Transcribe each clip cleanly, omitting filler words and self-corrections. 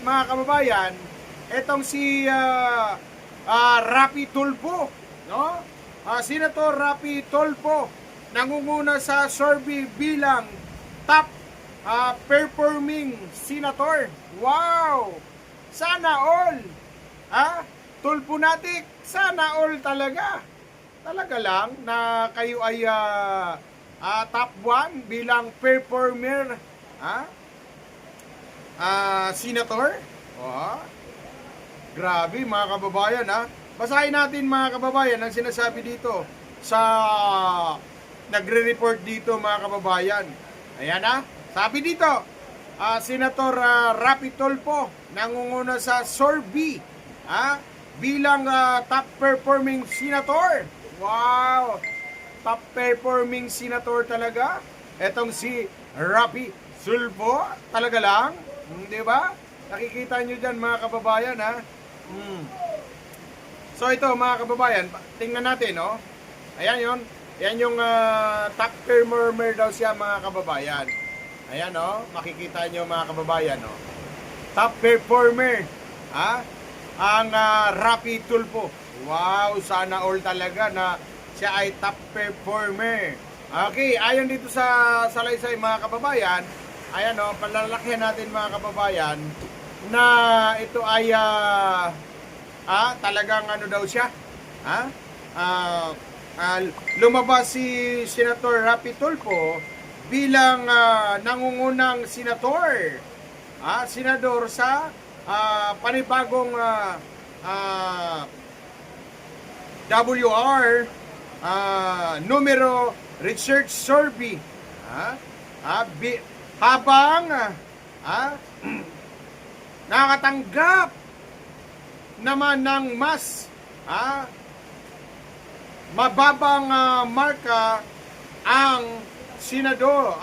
mga kababayan, etong si Rapi Tulfo, no? Senator Rapi Tulfo nangunguna sa survey bilang top performing senator. Wow! Sana all! Tulfonatic, sana all talaga. Talaga lang na kayo ay top 1 bilang performer, senator. Grabe mga kababayan, Basahin natin mga kababayan ang sinasabi dito sa nagre-report dito mga kababayan. Ayan sabi dito, Senator Rapi Tulfo nangunguna sa survey bilang top performing senator. Wow! Top performing senator talaga. Etong si Rapi Tulfo, talaga lang. Di ba? Nakikita nyo dyan mga kababayan, So ito mga kababayan, tingnan natin, Ayan yun. Yan yung top performer daw siya mga kababayan. Ayan, makikita nyo mga kababayan, Top performer, ang Rapi Tulfo. Wow, sana all talaga na siya ay top performer. Okay, ayon dito sa salaysay mga kababayan, ayan palalakihan natin mga kababayan na ito ay talagang ano daw siya, lumabas si Senator Rapi Tulfo bilang nangungunang senador sa panibagong WR numero research survey, habang nakatanggap naman ng mas mababang marka ang Senado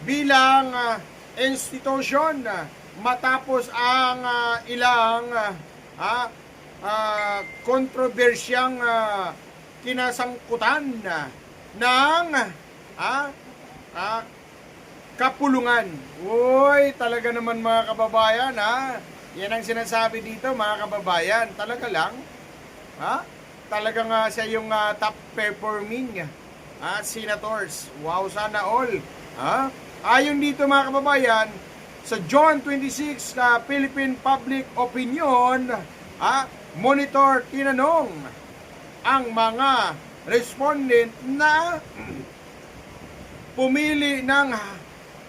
bilang institusyon matapos ang ilang kontrobersyang kinasangkutan ng kapulungan. Uy, talaga naman mga kababayan, yan ang sinasabi dito mga kababayan. Talaga lang, talaga nga siya yung top performing senators. Wow, sana all. Ayon dito mga kababayan, sa June 26 Philippine Public Opinion Monitor, tinanong ang mga respondent na pumili ng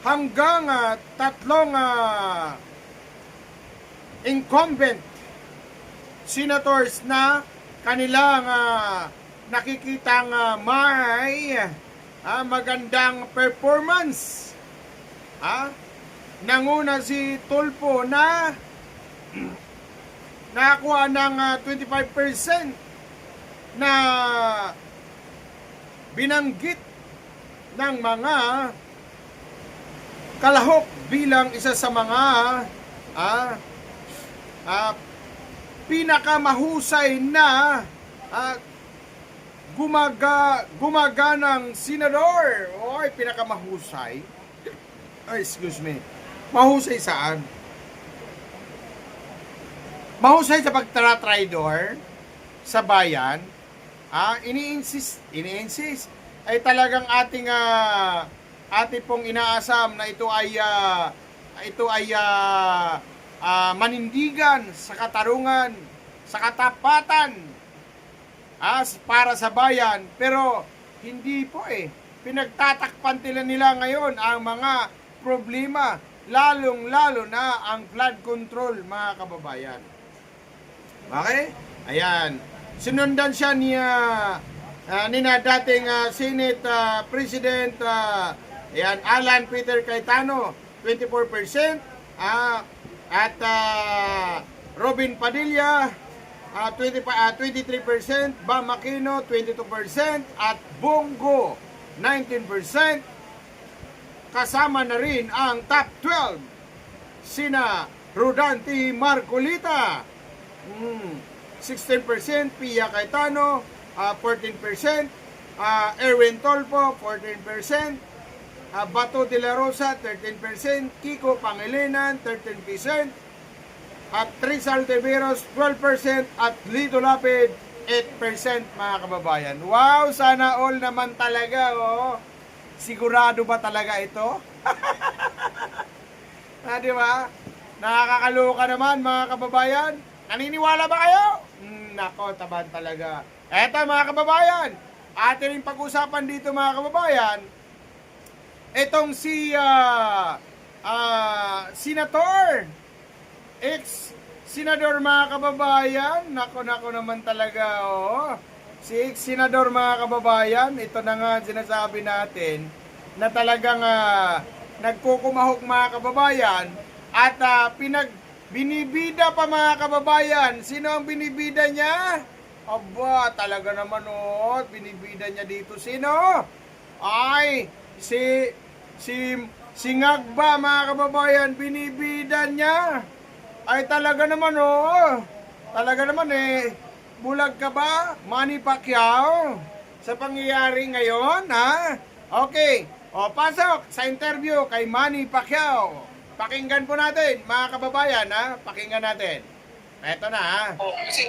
hanggang tatlong incumbent senators na kanilang nakikitang may magandang performance. Nanguna si Tulfo na nakakuha ng 25% na binanggit ng mga kalahok bilang isa sa mga pinakamahusay na gumaganang senador. Oy, pinakamahusay. Excuse me. Mahusay saan? Mahusay sa pagtratraidor sa bayan. Ini-insist ay talagang ating pong inaasam na ito ay manindigan sa katarungan, sa katapatan para sa bayan. Pero hindi po pinagtatakpan nila ngayon ang mga problema, lalong-lalo na ang flood control mga kababayan. Okay? Ayan. Sinundan siya ni dating Senate President Alan Peter Cayetano, 24%, at Robin Padilla, 23%, Bam Aquino, 22%, at Bongo, 19%. Kasama na rin ang top 12, sina Rodante Marcolita, 16%, Pia Cayetano, 14%, Erwin Tulfo, 14%, Bato de la Rosa, 13%. Kiko Pangilinan, 13%. At Rizal Tiveros, 12%. At Lito Lapid, 8% mga kababayan. Wow, sana all naman talaga. Oh. Sigurado ba talaga ito? Di ba? Nakakaloka naman mga kababayan. Naniniwala ba kayo? Nako, taban talaga. Eto mga kababayan, atin yung pag-usapan dito mga kababayan, itong si Senator, ex-senador mga kababayan, nako naman talaga, oh. Si ex-senador mga kababayan, ito na nga sinasabi natin, na talagang nagkukumahok mga kababayan, at binibida pa mga kababayan. Sino ang binibida niya? Aba, talaga naman oh, binibida niya dito. Sino? Ay, si Ngagba mga kababayan, binibida niya. Ay talaga naman oh. Talaga naman bulag ka ba? Manny Pacquiao? Sa pangyayari ngayon, ha? Okay. O, pasok sa interview kay Manny Pacquiao. Pakinggan po natin, mga kababayan, ha? Pakinggan natin. Eto na, ha? Kasi,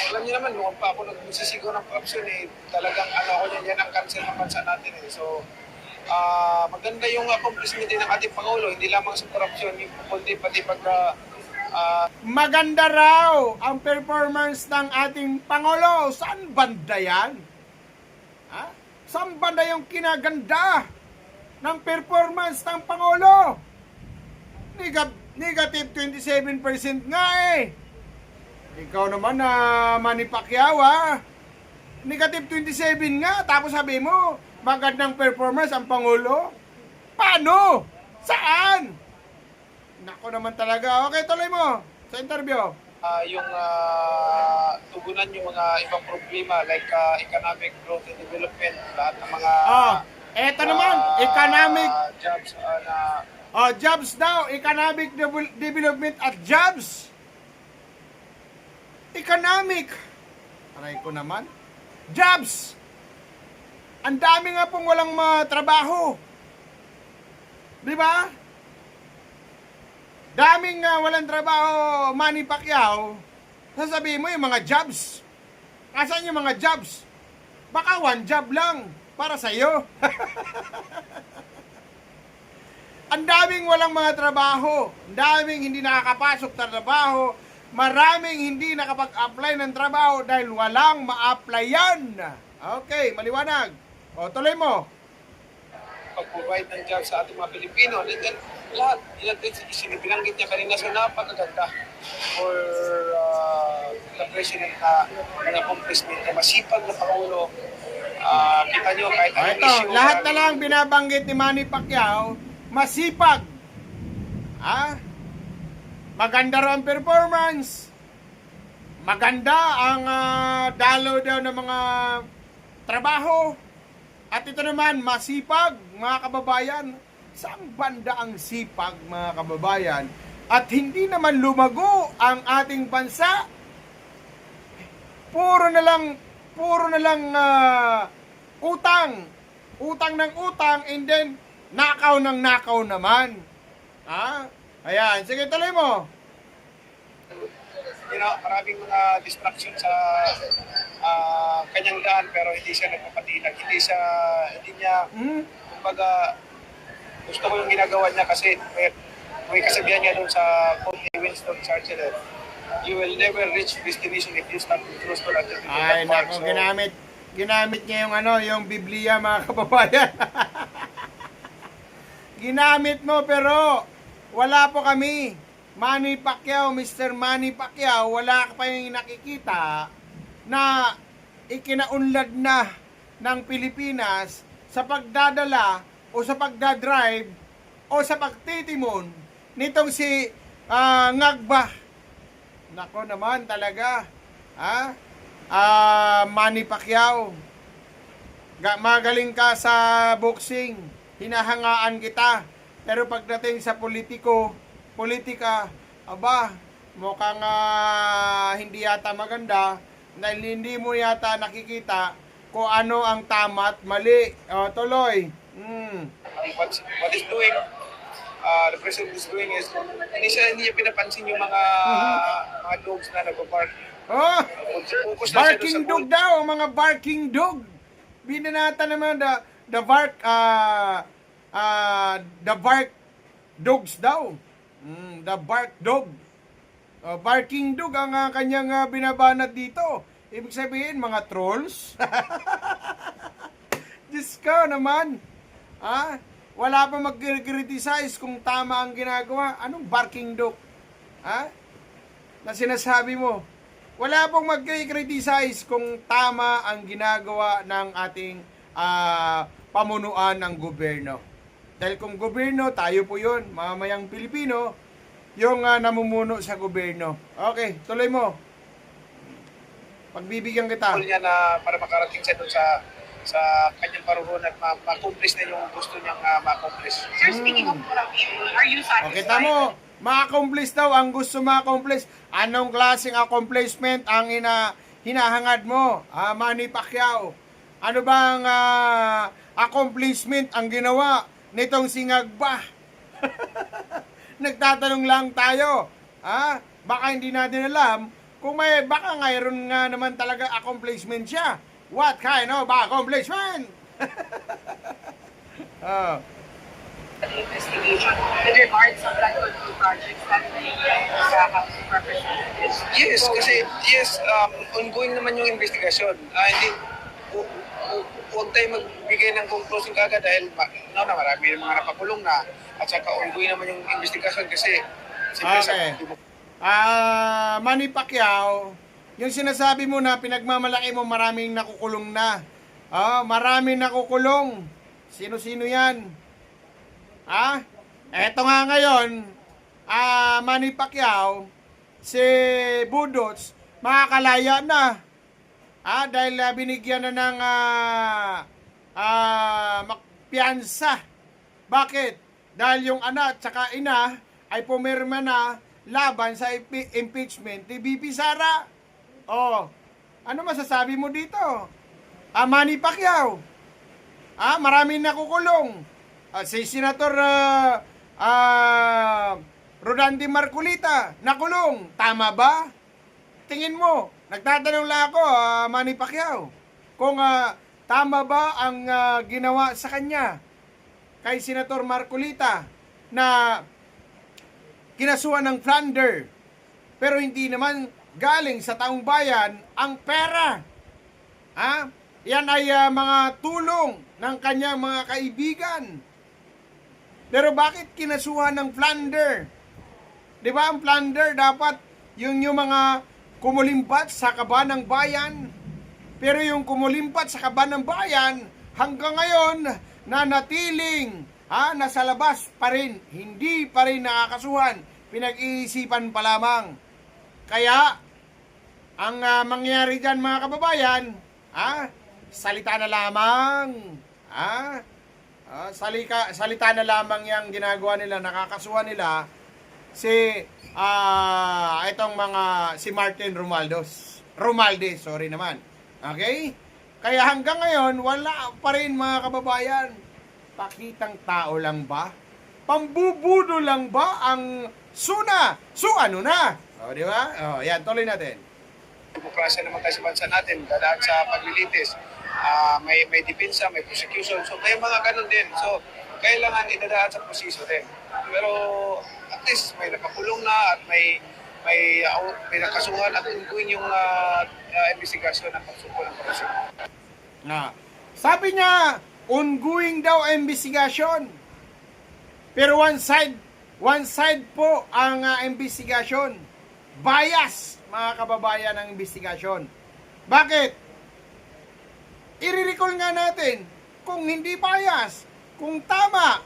alam niyo naman, nung pa ako nagsisigaw ng corruption, talagang ako yan ang cancer ng bansa natin. So, maganda yung accomplishment din ng ating Pangulo, hindi lamang sa corruption, kundi pati maganda raw ang performance ng ating Pangulo. Saan banda yan? Ha? Saan banda yung kinaganda ng performance ng Pangulo? Negative 27% nga Ikaw naman na Manny Pacquiao Negative 27 nga, tapos sabi mo, magandang performance ang Pangulo? Paano? Saan? Nako naman talaga. Okay, tuloy mo sa interview. yung tugunan yung mga ibang problema like economic growth and development, lahat ng mga eto naman, economic jobs jobs daw, economic development at jobs. Economic. Aray ko naman. Jobs. Ang dami nga pong walang trabaho. Di ba? Daming walang trabaho, Manny Pacquiao. Sasabihin mo yung mga jobs. Asan yung mga jobs? Baka one job lang para sa'yo. Ang daming walang mga trabaho. Ang daming hindi nakakapasok sa trabaho. Maraming hindi nakapag-apply ng trabaho dahil walang ma-applyan. Okay, maliwanag. O, tuloy mo. Pag-provide ng jobs sa ating mga Pilipino. And then, lahat, binanggit niya kanina, so napakaganda for the President na accomplishment na masipag na Pangulo. Kita nyo, kahit anong issue. Lahat na lang binabanggit ni Manny Pacquiao, masipag. Maganda raw ang performance. Maganda ang dalo daw ng mga trabaho. At ito naman, masipag, mga kababayan. Saan banda ang sipag, mga kababayan? At hindi naman lumago ang ating bansa. Puro na lang utang. Utang ng utang, and then nakaw ng nakaw naman. Ayan, sige, tuloy mo. Maraming mga distraction sa kanyang daan, pero hindi siya nagpapatinag. Hindi niya, kumbaga, gusto ko yung ginagawa niya kasi may kasabihan niya doon sa quote ni Winston Churchill, you will never reach destination if you start with close to that. Ay, naku, ginamit niya yung Biblia, mga kababayan. Ginamit mo, pero wala po kami. Manny Pacquiao, Mr. Manny Pacquiao, wala pa yung nakikita na ikinaunlad na ng Pilipinas sa pagdadala o sa pagdadrive o sa pagtitimon nitong si Ngagba. Nako naman talaga. Manny Pacquiao, magaling ka sa boxing, hinahangaan kita, pero pagdating sa politika, mukhang hindi yata maganda dahil hindi mo yata nakikita kung ano ang tama at mali. Tuloy. what is doing, the president is doing is, hindi niya pinapansin yung mga dogs na nagpa-park. Oh, Focus na siya doon barking sa dog daw, mga barking dog. Binanata naman the bark dogs daw. The bark dog. Barking dog ang kanyang binabanat dito. Ibig sabihin, mga trolls. Diyos ko naman. Wala pa mag-criticize kung tama ang ginagawa. Anong barking dog? Na sinasabi mo. Wala pong mag-criticize kung tama ang ginagawa ng ating pamunuan ng gobyerno. Dahil kung gobyerno, tayo po yun, mamamayang Pilipino, yung namumuno sa gobyerno. Okay, tuloy mo. Pagbibigyan kita. Niya na para makarating siya doon sa kanyang paruruan at ma-accomplish na yung gusto niyang ma-accomplish. Sir, speaking of corruption, are you satisfied? Okay, tamo. Ma-accomplish daw ang gusto ma-accomplish. Anong klaseng accomplishment ang hinahangad mo, Manny Pacquiao? Ano bang accomplishment ang ginawa nitong singagba? Nagtatanong lang tayo. Baka hindi natin alam kung baka ngayon nga naman talaga accomplishment siya. What kind of accomplishment? Investigation with regards sa flood control projects that may housing representatives. Yes, ongoing naman yung investigasyon. Hindi, huwag tayo magbigay ng conclusion kagad dahil marami yung mga napakulong na at saka ongoing naman yung investigasyon kasi Okay. Manny Pacquiao, yung sinasabi mo na pinagmamalaki mo maraming nakukulong na. Maraming nakukulong. Sino-sino yan? Eto nga ngayon, Manny Pacquiao, si Budots, makakalaya na. Dahil binigyan na ng piyansa. Bakit? Dahil yung anak at ina ay pumirma na laban sa impeachment ni BP Sara. Ano masasabi mo dito? Manny Pacquiao, maraming nakukulong. Si Senator Rodante Marcolita, nakulong. Tama ba? Tingin mo, nagtatanong lang ako, Manny Pacquiao, kung tama ba ang ginawa sa kanya kay Senator Marcolita na kinasuhan ng plunder, pero hindi naman galing sa taong bayan ang pera. Yan ay mga tulong ng kanyang mga kaibigan. Pero bakit kinasuhan ng plunder? Di ba ang plunder dapat yung mga kumulimpat sa kaban ng bayan? Pero yung kumulimpat sa kaban ng bayan, hanggang ngayon, nanatiling, nasa labas pa rin. Hindi pa rin nakakasuhan. Pinag-iisipan pa lamang. Kaya, ang mangyari dyan mga kababayan, salita na lamang. Salita na lamang yung ginagawa nila, nakakasuhan nila si si Martin Romualdez, sorry naman. Okay? Kaya hanggang ngayon, wala pa rin mga kababayan. Pakitang tao lang ba? Pambubudo lang ba ang suna? Ano na? Di ba? Yan, tuloy natin. Demokrasya naman tayo sa bansa natin, dadaan sa paglilitis. May depensa, may prosecution. So, may mga ganun din. So, kailangan idadaan sa proseso din. Pero, at least, may nakakulong na at may nakasuhan at ongoing yung investigasyon ng pagsukol ng korupsyon. Sabi niya, ongoing daw investigasyon. Pero one side po ang investigasyon. Bias, mga kababayan, ng investigasyon. Bakit? I-recall nga natin, kung hindi bias, kung tama,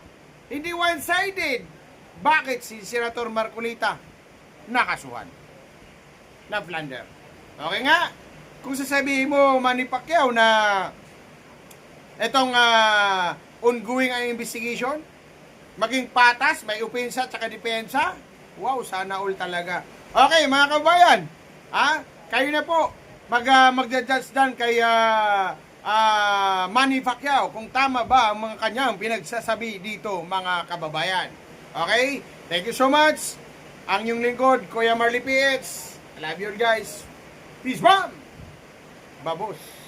hindi one-sided, bakit si Senator Marcolita nakasuhan na plunder? Okay nga, kung sasabihin mo, Manny Pacquiao, na itong ongoing ang investigation, maging patas, may opensa at saka depensa, wow, sana all talaga. Okay, mga kabayan, kayo na po, mag-judge dan kay Manny Pacquiao kung tama ba ang mga kanyang pinagsasabi dito, mga kababayan. Okay? Thank you so much. Ang inyong lingkod, Kuya Marley PX. I love you guys. Peace bomb! Babos!